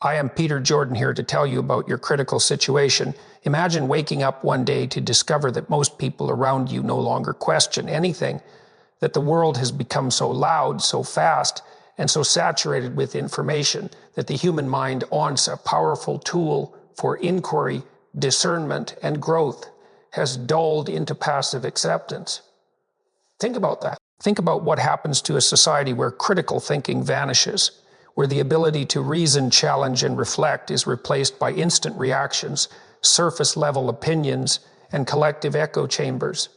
I am Peter Jordan here to tell you about your critical situation. Imagine waking up one day to discover that most people around you no longer question anything, that the world has become so loud, so fast, and so saturated with information that the human mind, once a powerful tool for inquiry, discernment, and growth, has dulled into passive acceptance. Think about that. Think about what happens to a society where critical thinking vanishes, where the ability to reason, challenge, and reflect is replaced by instant reactions, surface-level opinions, and collective echo chambers.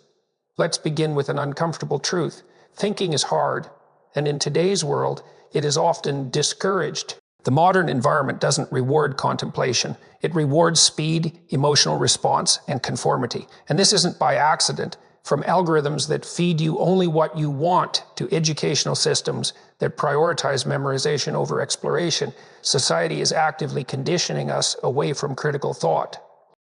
Let's begin with an uncomfortable truth. Thinking is hard, and in today's world, it is often discouraged. The modern environment doesn't reward contemplation. It rewards speed, emotional response, and conformity. And this isn't by accident. From algorithms that feed you only what you want to educational systems that prioritize memorization over exploration, society is actively conditioning us away from critical thought.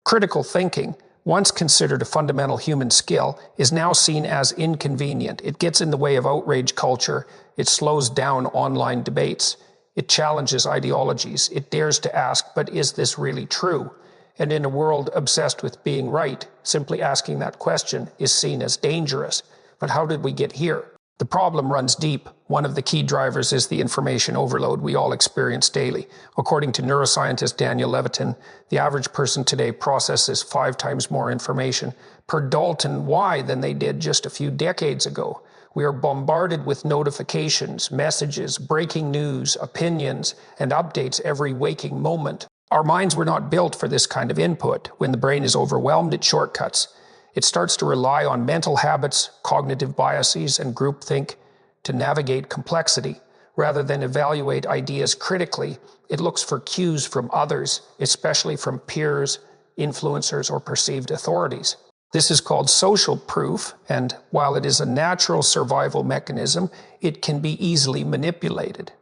Critical thinking, once considered a fundamental human skill, is now seen as inconvenient. It gets in the way of outrage culture. It slows down online debates. It challenges ideologies. It dares to ask, but is this really true? And in a world obsessed with being right, simply asking that question is seen as dangerous. But how did we get here? The problem runs deep. One of the key drivers is the information overload we all experience daily. According to neuroscientist Daniel Levitin, the average person today processes 5 times more information per Dalton Y than they did just a few decades ago. We are bombarded with notifications, messages, breaking news, opinions, and updates every waking moment. Our minds were not built for this kind of input. When the brain is overwhelmed, it shortcuts. It starts to rely on mental habits, cognitive biases, and groupthink to navigate complexity. Rather than evaluate ideas critically, it looks for cues from others, especially from peers, influencers, or perceived authorities. This is called social proof, and while it is a natural survival mechanism, it can be easily manipulated.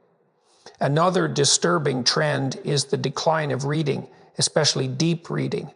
Another disturbing trend is the decline of reading, especially deep reading.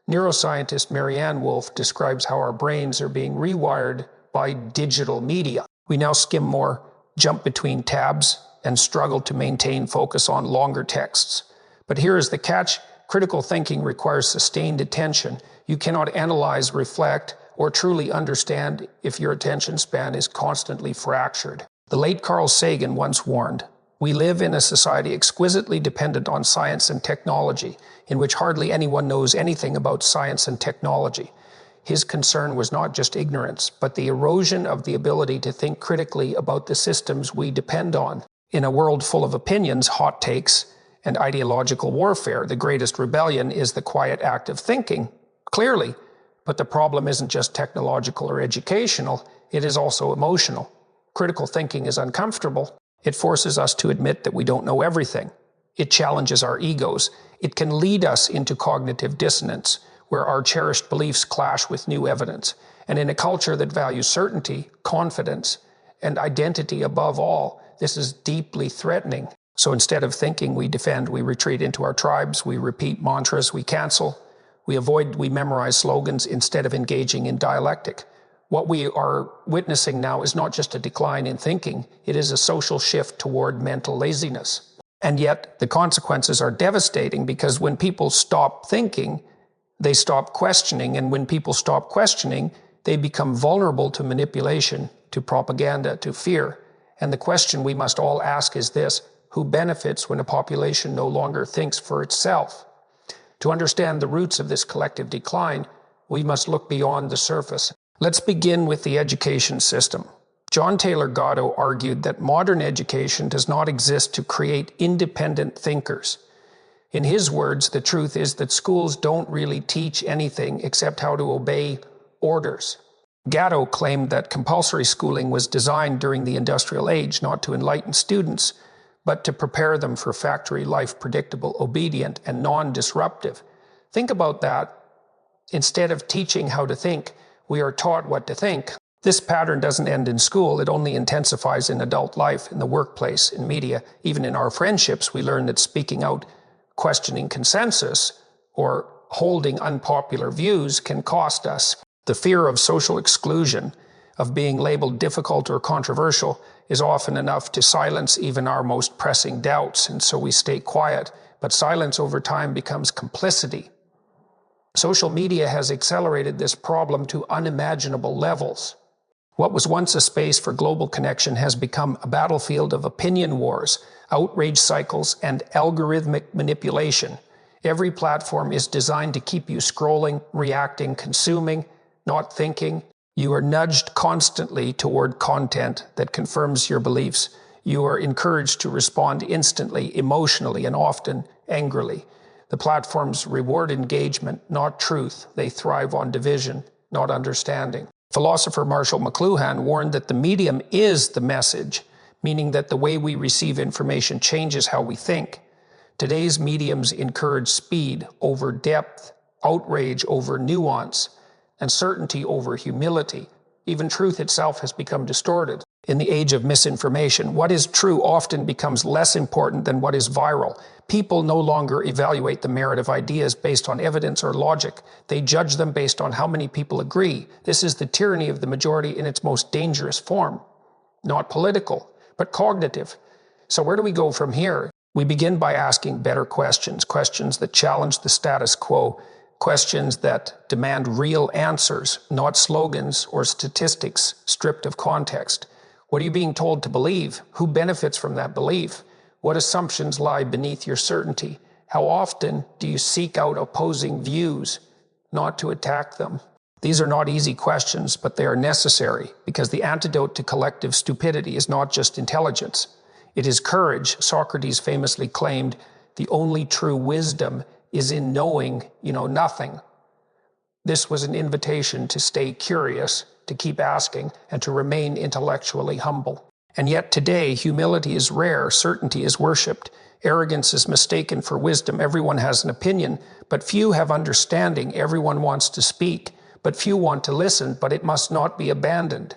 Neuroscientist Marianne Wolf describes how our brains are being rewired by digital media. We now skim more, jump between tabs, and struggle to maintain focus on longer texts. But here is the catch. Critical thinking requires sustained attention. You cannot analyze, reflect, or truly understand if your attention span is constantly fractured. The late Carl Sagan once warned, "We live in a society exquisitely dependent on science and technology, in which hardly anyone knows anything about science and technology." His concern was not just ignorance, but the erosion of the ability to think critically about the systems we depend on. In a world full of opinions, hot takes, and ideological warfare, the greatest rebellion is the quiet act of thinking, clearly. But the problem isn't just technological or educational, it is also emotional. Critical thinking is uncomfortable. It forces us to admit that we don't know everything. It challenges our egos. It can lead us into cognitive dissonance, where our cherished beliefs clash with new evidence. And in a culture that values certainty, confidence, and identity above all, this is deeply threatening. So instead of thinking, we defend, we retreat into our tribes, we repeat mantras, we cancel, we avoid, we memorize slogans instead of engaging in dialectic. What we are witnessing now is not just a decline in thinking, it is a social shift toward mental laziness. And yet the consequences are devastating, because when people stop thinking, they stop questioning, and when people stop questioning, they become vulnerable to manipulation, to propaganda, to fear. And the question we must all ask is this: who benefits when a population no longer thinks for itself? To understand the roots of this collective decline, we must look beyond the surface. Let's begin with the education system. John Taylor Gatto argued that modern education does not exist to create independent thinkers. In his words, the truth is that schools don't really teach anything except how to obey orders. Gatto claimed that compulsory schooling was designed during the industrial age not to enlighten students, but to prepare them for factory life, predictable, obedient, and non-disruptive. Think about that. Instead of teaching how to think, we are taught what to think. This pattern doesn't end in school, it only intensifies in adult life, in the workplace, in media, even in our friendships. We learn that speaking out, questioning consensus, or holding unpopular views can cost us. The fear of social exclusion of being labeled difficult or controversial is often enough to silence even our most pressing doubts, and so we stay quiet. But silence over time becomes complicity. Social media has accelerated this problem to unimaginable levels. What was once a space for global connection has become a battlefield of opinion wars, outrage cycles, and algorithmic manipulation. Every platform is designed to keep you scrolling, reacting, consuming, not thinking. You are nudged constantly toward content that confirms your beliefs. You are encouraged to respond instantly, emotionally, and often angrily. The platforms reward engagement, not truth. They thrive on division, not understanding. Philosopher Marshall McLuhan warned that the medium is the message, meaning that the way we receive information changes how we think. Today's mediums encourage speed over depth, outrage over nuance, and certainty over humility. Even truth itself has become distorted. In the age of misinformation, what is true often becomes less important than what is viral. People no longer evaluate the merit of ideas based on evidence or logic. They judge them based on how many people agree. This is the tyranny of the majority in its most dangerous form. Not political, but cognitive. So where do we go from here? We begin by asking better questions, questions that challenge the status quo, questions that demand real answers, not slogans or statistics stripped of context. What are you being told to believe? Who benefits from that belief? What assumptions lie beneath your certainty? How often do you seek out opposing views, not to attack them? These are not easy questions, but they are necessary, because the antidote to collective stupidity is not just intelligence. It is courage. Socrates famously claimed, "The only true wisdom is in knowing you know nothing." This was an invitation to stay curious, to keep asking, and to remain intellectually humble. And yet today, humility is rare, certainty is worshipped, arrogance is mistaken for wisdom. Everyone has an opinion, but few have understanding. Everyone wants to speak, but few want to listen, but it must not be abandoned.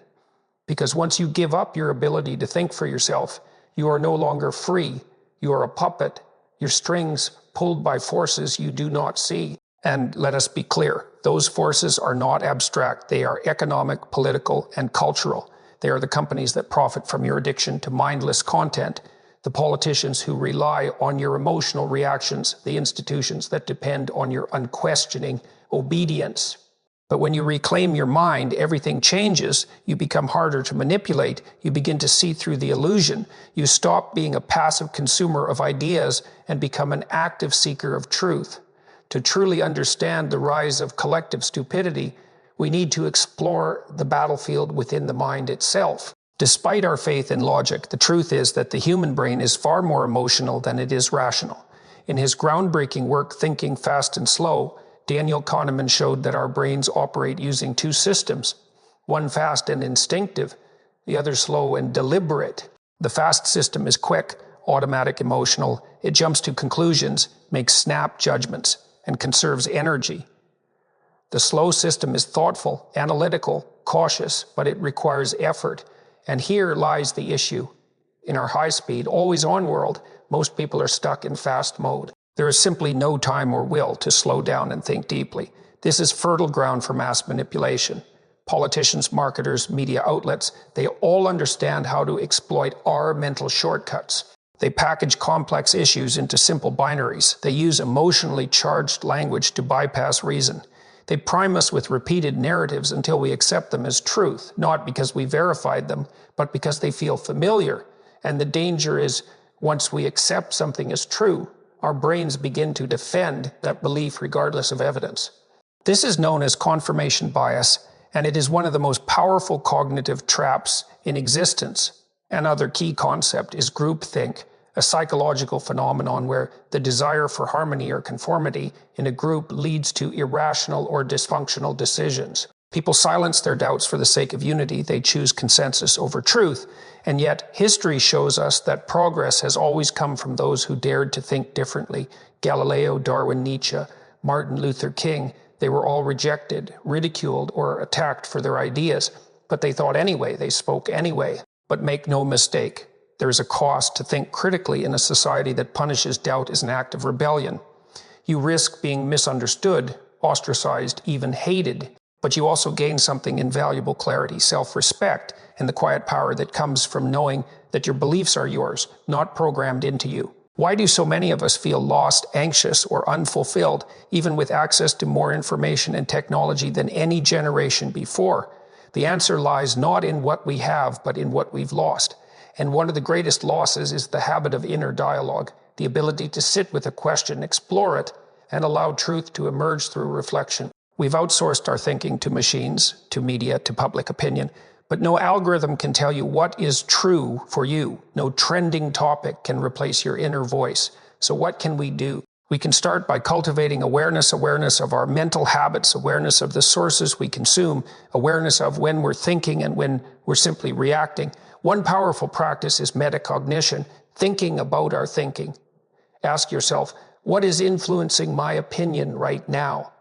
Because once you give up your ability to think for yourself, you are no longer free. You are a puppet, your strings pulled by forces you do not see. And let us be clear, those forces are not abstract. They are economic, political, and cultural. They are the companies that profit from your addiction to mindless content, the politicians who rely on your emotional reactions, the institutions that depend on your unquestioning obedience. But when you reclaim your mind, everything changes. You become harder to manipulate. You begin to see through the illusion. You stop being a passive consumer of ideas and become an active seeker of truth. To truly understand the rise of collective stupidity, we need to explore the battlefield within the mind itself. Despite our faith in logic, the truth is that the human brain is far more emotional than it is rational. In his groundbreaking work, Thinking Fast and Slow, Daniel Kahneman showed that our brains operate using two systems, one fast and instinctive, the other slow and deliberate. The fast system is quick, automatic, emotional. It jumps to conclusions, makes snap judgments, and conserves energy. The slow system is thoughtful, analytical, cautious, but it requires effort. And here lies the issue. In our high-speed, always-on world, most people are stuck in fast mode. There is simply no time or will to slow down and think deeply. This is fertile ground for mass manipulation. Politicians, marketers, media outlets, they all understand how to exploit our mental shortcuts. They package complex issues into simple binaries. They use emotionally charged language to bypass reason. They prime us with repeated narratives until we accept them as truth, not because we verified them, but because they feel familiar. And the danger is, once we accept something as true, our brains begin to defend that belief regardless of evidence. This is known as confirmation bias, and it is one of the most powerful cognitive traps in existence. Another key concept is groupthink, a psychological phenomenon where the desire for harmony or conformity in a group leads to irrational or dysfunctional decisions. People silence their doubts for the sake of unity. They choose consensus over truth. And yet, history shows us that progress has always come from those who dared to think differently. Galileo, Darwin, Nietzsche, Martin Luther King, they were all rejected, ridiculed, or attacked for their ideas. But they thought anyway, they spoke anyway. But make no mistake, there is a cost to think critically in a society that punishes doubt as an act of rebellion. You risk being misunderstood, ostracized, even hated. But you also gain something invaluable: clarity, self-respect, and the quiet power that comes from knowing that your beliefs are yours, not programmed into you. Why do so many of us feel lost, anxious, or unfulfilled, even with access to more information and technology than any generation before? The answer lies not in what we have, but in what we've lost. And one of the greatest losses is the habit of inner dialogue, the ability to sit with a question, explore it, and allow truth to emerge through reflection. We've outsourced our thinking to machines, to media, to public opinion, but no algorithm can tell you what is true for you. No trending topic can replace your inner voice. So what can we do? We can start by cultivating awareness of our mental habits, awareness of the sources we consume, awareness of when we're thinking and when we're simply reacting. One powerful practice is metacognition, thinking about our thinking. Ask yourself, what is influencing my opinion right now?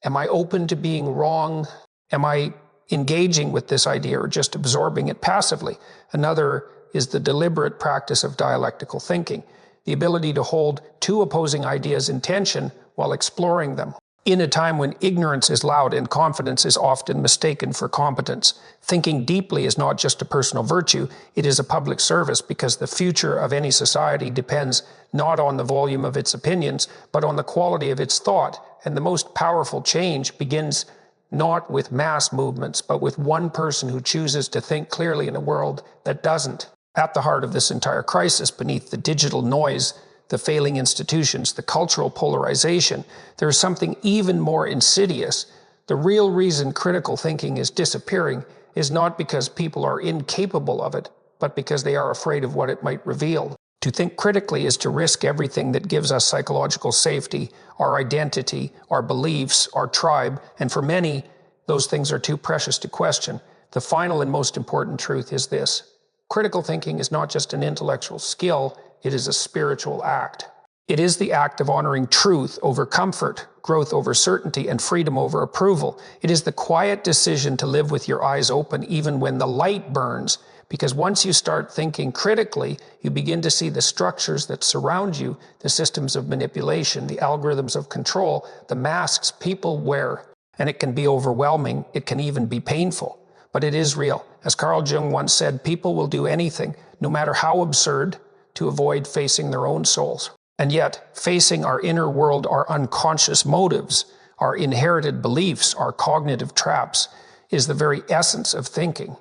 Am I open to being wrong? Am I engaging with this idea or just absorbing it passively? Another is the deliberate practice of dialectical thinking, the ability to hold two opposing ideas in tension while exploring them. In a time when ignorance is loud and confidence is often mistaken for competence, thinking deeply is not just a personal virtue, it is a public service, because the future of any society depends not on the volume of its opinions, but on the quality of its thought. And the most powerful change begins not with mass movements, but with one person who chooses to think clearly in a world that doesn't. At the heart of this entire crisis, beneath the digital noise, the failing institutions, the cultural polarization, there is something even more insidious. The real reason critical thinking is disappearing is not because people are incapable of it, but because they are afraid of what it might reveal. To think critically is to risk everything that gives us psychological safety, our identity, our beliefs, our tribe, and for many, those things are too precious to question. The final and most important truth is this: critical thinking is not just an intellectual skill, it is a spiritual act. It is the act of honoring truth over comfort, growth over certainty, and freedom over approval. It is the quiet decision to live with your eyes open even when the light burns, because once you start thinking critically, you begin to see the structures that surround you, the systems of manipulation, the algorithms of control, the masks people wear. And it can be overwhelming, it can even be painful, but it is real. As Carl Jung once said, people will do anything, no matter how absurd, to avoid facing their own souls. And yet, facing our inner world, our unconscious motives, our inherited beliefs, our cognitive traps, is the very essence of thinking.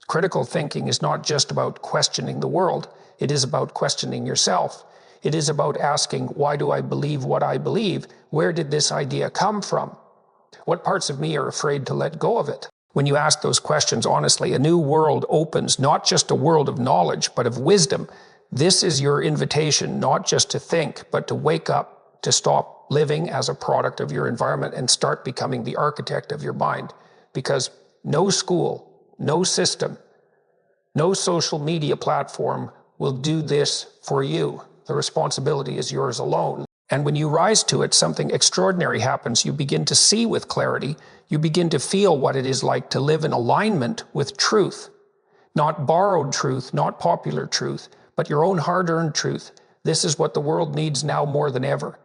Critical thinking is not just about questioning the world, it is about questioning yourself. It is about asking, why do I believe what I believe? Where did this idea come from? What parts of me are afraid to let go of it? When you ask those questions honestly, a new world opens, not just a world of knowledge, but of wisdom. This is your invitation, not just to think, but to wake up, to stop living as a product of your environment and start becoming the architect of your mind. Because no school, no system, no social media platform will do this for you. The responsibility is yours alone. And when you rise to it, something extraordinary happens. You begin to see with clarity. You begin to feel what it is like to live in alignment with truth. Not borrowed truth, not popular truth, but your own hard-earned truth. This is what the world needs now more than ever.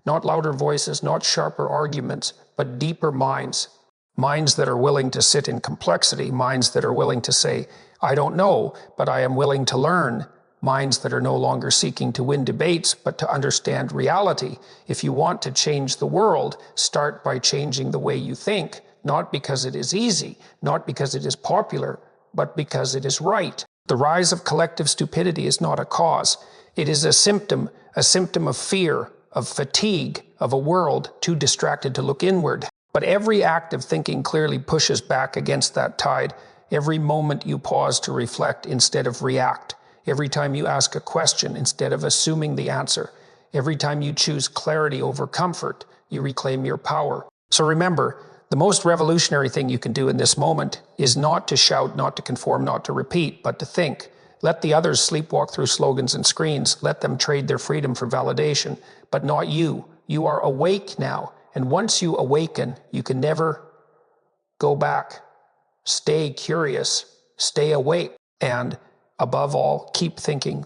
Not louder voices, not sharper arguments, but deeper minds. Minds that are willing to sit in complexity, minds that are willing to say, I don't know, but I am willing to learn. Minds that are no longer seeking to win debates, but to understand reality. If you want to change the world, start by changing the way you think, not because it is easy, not because it is popular, but because it is right. The rise of collective stupidity is not a cause. It is a symptom of fear, of fatigue, of a world too distracted to look inward. But every act of thinking clearly pushes back against that tide. Every moment you pause to reflect instead of react. Every time you ask a question instead of assuming the answer. Every time you choose clarity over comfort, you reclaim your power. So remember, the most revolutionary thing you can do in this moment is not to shout, not to conform, not to repeat, but to think. Let the others sleepwalk through slogans and screens. Let them trade their freedom for validation, but not you. You are awake now. And once you awaken, you can never go back. Stay curious, stay awake, and above all, keep thinking.